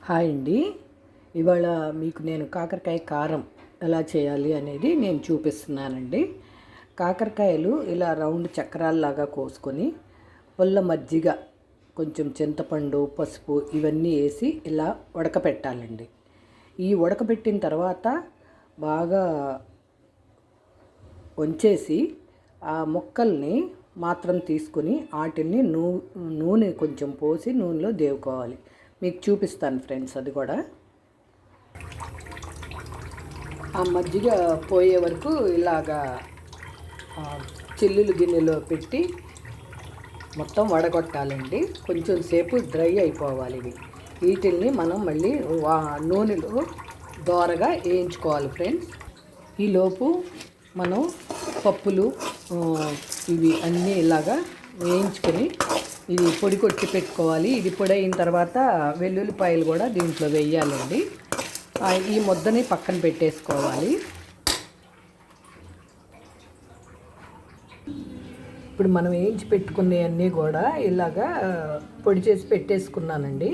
Hi అండి. ఇవాళ మీకు నేను కాకరకాయ కారం ఎలా చేయాలి అనేది నేను చూపిస్తున్నానండి. కాకరకాయలు ఇలా రౌండ్ చక్రాల్లాగా కోసుకొని పుల్ల మజ్జిగ, కొంచెం చింతపండు, పసుపు ఇవన్నీ వేసి ఇలా ఉడకపెట్టాలండి. ఈ ఉడకపెట్టిన తర్వాత బాగా వంచేసి ఆ ముక్కల్ని మాత్రం తీసుకుని వాటిని నూనె కొంచెం పోసి నూనెలో దేవుకోవాలి. మీకు చూపిస్తాను ఫ్రెండ్స్. అది కూడా ఆ మజ్జిగ పోయే వరకు ఇలాగా చిల్లులు గిన్నెలో పెట్టి మొత్తం వడగొట్టాలండి. కొంచెం సేపు డ్రై అయిపోవాలి ఇవి. వీటిల్ని మనం మళ్ళీ నూనెలో దోరగా వేయించుకోవాలి ఫ్రెండ్స్. ఈలోపు మనం పప్పులు ఇవి అన్నీ ఇలాగా వేయించుకొని ఇది పొడి కొట్టి పెట్టుకోవాలి. ఇది పొడి అయిన తర్వాత వెల్లుల్లిపాయలు కూడా దీంట్లో వేయాలండి. ఈ ముద్దని పక్కన పెట్టేసుకోవాలి. ఇప్పుడు మనం వేయించి పెట్టుకునేవన్నీ కూడా ఇలాగా పొడి చేసి పెట్టేసుకున్నానండి.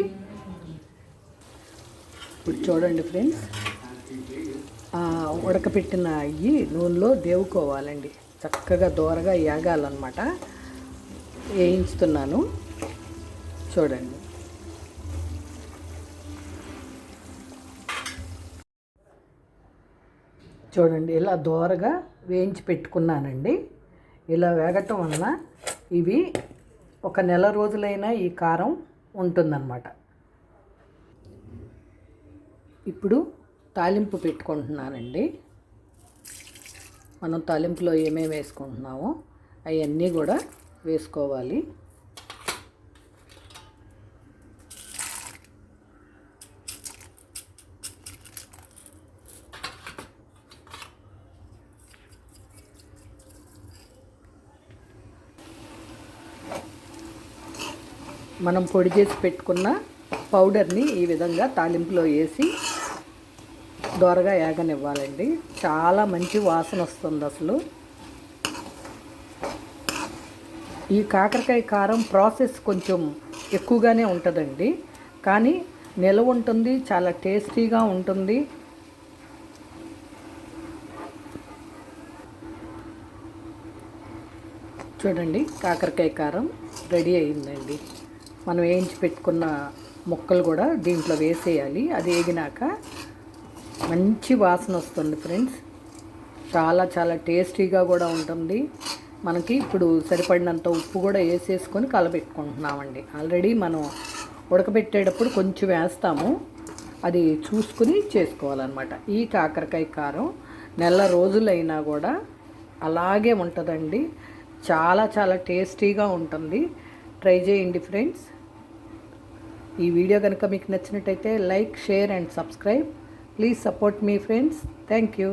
ఇప్పుడు చూడండి ఫ్రెండ్స్, ఉడకపెట్టిన అవి నూనెలో దేవుకోవాలండి. చక్కగా దోరగా ఏగాలన్నమాట. వేయించుతున్నాను చూడండి. చూడండి ఇలా దోరగా వేయించి పెట్టుకున్నానండి. ఇలా వేగటం వలన ఇవి ఒక నెల రోజులైనా ఈ కారం ఉంటుందన్నమాట. ఇప్పుడు తాలింపు పెట్టుకుంటున్నానండి. మనం తాలింపులో ఏమేమి వేసుకుంటున్నామో అవన్నీ కూడా వేసుకోవాలి. మనం పొడి చేసి పెట్టుకున్న పౌడర్ని ఈ విధంగా తాలింపులో వేసి దోరగా ఏగనివ్వాలండి. చాలా మంచి వాసన వస్తుంది అసలు. ఈ కాకరకాయ కారం ప్రాసెస్ కొంచెం ఎక్కువగానే ఉంటుందండి, కానీ నిలవ ఉంటుంది, చాలా టేస్టీగా ఉంటుంది. చూడండి, కాకరకాయ కారం రెడీ అయిందండి. మనం వేయించి పెట్టుకున్న ముక్కలు కూడా దీంట్లో వేసేయాలి. అది వేగినాక మంచి వాసన వస్తుంది ఫ్రెండ్స్. చాలా చాలా టేస్టీగా కూడా ఉంటుంది. మనకి ఇప్పుడు సరిపడినంత ఉప్పు కూడా వేసేసుకొని కలబెట్టుకుంటున్నామండి. ఆల్రెడీ మనం ఉడకబెట్టేటప్పుడు కొంచెం వేస్తాము, అది చూసుకుని చేసుకోవాలన్నమాట. ఈ కాకరకాయ కారం నెల రోజులైనా కూడా అలాగే ఉంటుందండి. చాలా చాలా టేస్టీగా ఉంటుంది. ట్రై చేయండి ఫ్రెండ్స్. ఈ వీడియో కనుక మీకు నచ్చినట్టయితే like, share and subscribe. Please support me friends. Thank you.